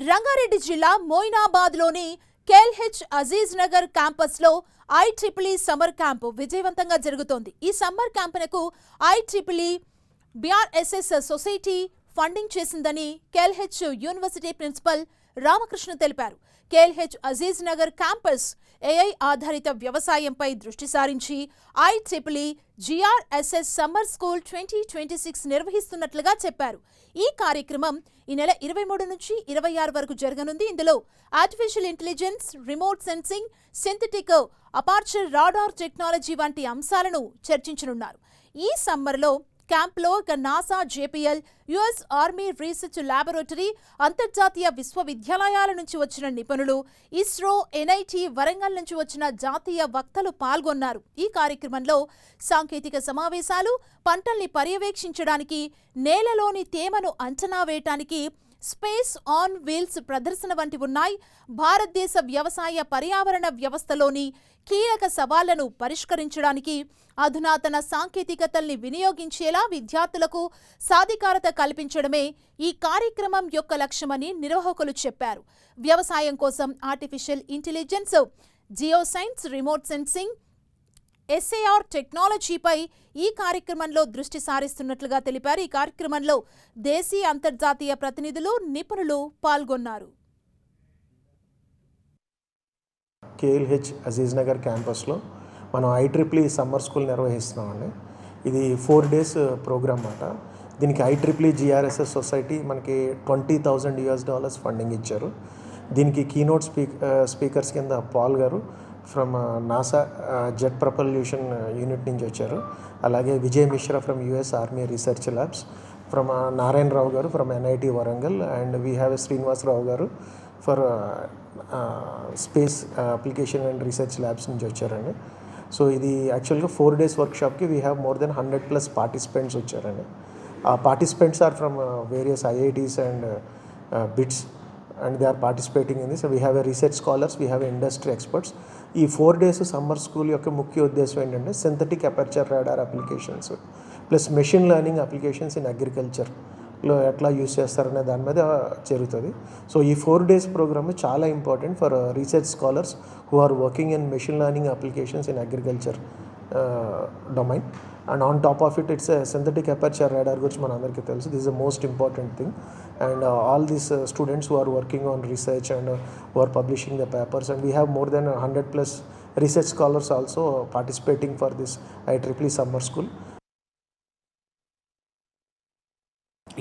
రంగారెడ్డి జిల్లా మోయినాబాద్లోని కేఎల్హెచ్ అజీజ్ నగర్ క్యాంపస్లో I triple summer camp విజయవంతంగా జరుగుతోంది. ఈ summer క్యాంపునకు I triple BRSS society funding చేసిందని కేఎల్హెచ్ యూనివర్సిటీ ప్రిన్సిపల్ రామకృష్ణ తెలిపారు. KLH Aziz Nagar campus AI ఆధారిత వ్యవసాయంపై దృష్టి సారించి ఐట్రిపుల్ జీఆర్ఎస్ఎస్ సమ్మర్ స్కూల్ 2026 నిర్వహిస్తున్నట్లుగా చెప్పారు. ఈ కార్యక్రమం ఈ నెల 23 నుంచి 26 వరకు జరగనుంది. ఇందులో artificial intelligence, remote sensing, synthetic aperture radar technology వంటి అంశాలను చర్చించనున్నారు. ఈ సమ్మర్లో క్యాంప్లో NASA, JPL, US army research laboratory, అంతర్జాతీయ విశ్వవిద్యాలయాల నుంచి వచ్చిన నిపుణులు, ఇస్రో, ఎన్ఐటి, వరంగల్ నుంచి వచ్చిన జాతీయ వక్తలు పాల్గొన్నారు. ఈ కార్యక్రమంలో సాంకేతిక సమావేశాలు, పంటల్ని పర్యవేక్షించడానికి, నేలలోని తేమను అంచనా వేయటానికి స్పేస్ ఆన్ వీల్స్ ప్రదర్శన వంటి ఉన్నాయి. భారతదేశ వ్యవసాయ పర్యావరణ వ్యవస్థలోని కీలక సవాళ్లను పరిష్కరించడానికి అధునాతన సాంకేతికతల్ని వినియోగించేలా విద్యార్థులకు సాధికారత కల్పించడమే ఈ కార్యక్రమం యొక్క లక్ష్యమని నిర్వాహకులు చెప్పారు. వ్యవసాయం కోసం artificial intelligence, geoscience, remote sensing, SAR టెక్నాలజీపై ఈ కార్యక్రమంలో దృష్టి సారిస్తున్నట్లుగా తెలిపారు. ఈ కార్యక్రమంలో దేశీయ, అంతర్జాతీయ ప్రతినిధులు, నిపుణులు పాల్గొన్నారు. కేఎల్హెచ్ అజీజ్ నగర్ క్యాంపస్లో మనం ఐట్రిపుల్ సమ్మర్ స్కూల్ నిర్వహిస్తున్నామండి. ఇది 4 days ప్రోగ్రామ్ అన్నమాట. దీనికి ఐట్రిపుల్ జీఆర్ఎస్ఎస్ సొసైటీ మనకి $20,000 ఫండింగ్ ఇచ్చారు. దీనికి కీనోట్ స్పీకర్స్ కింద పాల్ గారు from NASA jet propulsion unit నుంచి వచ్చారు. అలాగే Vijay Mishra from US army research labs, from Narayanarao గారు from NIT Warangal, and we have Srinivasarao గారు for space application and research labs నుంచి వచ్చారండి. సో ఇది యాక్చువల్గా 4 days వర్క్షాప్కి we have more than 100+ participants వచ్చారండి. ఆ participants are from various IITs and BITS, and they are participating in this. So we have a research scholars, we have industry experts. ఈ 4 days summer school యొక్క ముఖ్య ఉద్దేశం ఏంటంటే synthetic aperture radar applications plus machine learning applications in అగ్రికల్చర్లో ఎట్లా use చేస్తారనే దాని మీద జరుగుతుంది. సో ఈ 4 days ప్రోగ్రామ్ చాలా important for research scholars who are working in machine learning applications in agriculture domain. And on top of its synthetic aperture radar గురించి మన అందరికీ తెలుసు. This is the most important thing. And all these students who are working on research and who are publishing the papers, and we have more than 100+ research scholars also participating for this IEEE summer school.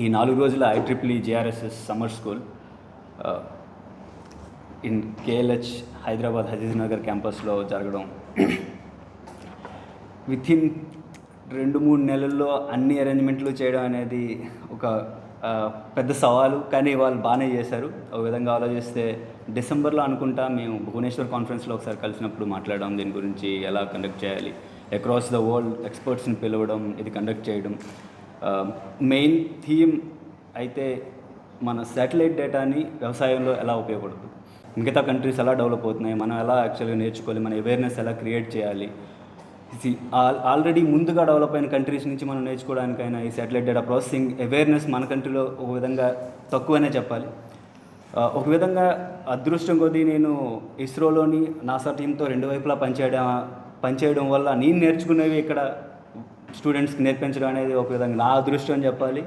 ఈ 4 రోజుల IEEE JRSS summer school in KLH Hyderabad Aziz Nagar క్యాంపస్లో జరగడం within 2-3 నెలల్లో అన్ని అరేంజ్మెంట్లు చేయడం అనేది ఒక పెద్ద సవాలు. కానీ వాళ్ళు బాగానే చేశారు. ఒక విధంగా ఆలోచిస్తే డిసెంబర్లో అనుకుంటా మేము భువనేశ్వర్ కాన్ఫరెన్స్లో ఒకసారి కలిసినప్పుడు మాట్లాడడం, దీని గురించి ఎలా కండక్ట్ చేయాలి, అక్రాస్ ద వరల్డ్ ఎక్స్పర్ట్స్ని పిలవడం, ఇది కండక్ట్ చేయడం. మెయిన్ థీమ్ అయితే మన శాటిలైట్ డేటాని వ్యవసాయంలో ఎలా ఉపయోగపడుతుంది, మిగతా కంట్రీస్ ఎలా డెవలప్ అవుతున్నాయి, మనం ఎలా యాక్చువల్గా నేర్చుకోవాలి, మన అవేర్నెస్ ఎలా క్రియేట్ చేయాలి, ఆల్రెడీ ముందుగా డెవలప్ అయిన కంట్రీస్ నుంచి మనం నేర్చుకోవడానికైనా ఈ శాటిలైట్ డేటా ప్రాసెసింగ్ అవేర్నెస్ మన కంట్రీలో ఒక విధంగా తక్కువనే చెప్పాలి. ఒక విధంగా అదృష్టం కొద్దీ నేను ఇస్రోలోని నాసా టీంతో 2 వైపులా పనిచేయడం వల్ల నేను నేర్చుకునేవి ఇక్కడ స్టూడెంట్స్కి నేర్పించడం అనేది ఒక విధంగా నా అదృష్టం అని చెప్పాలి.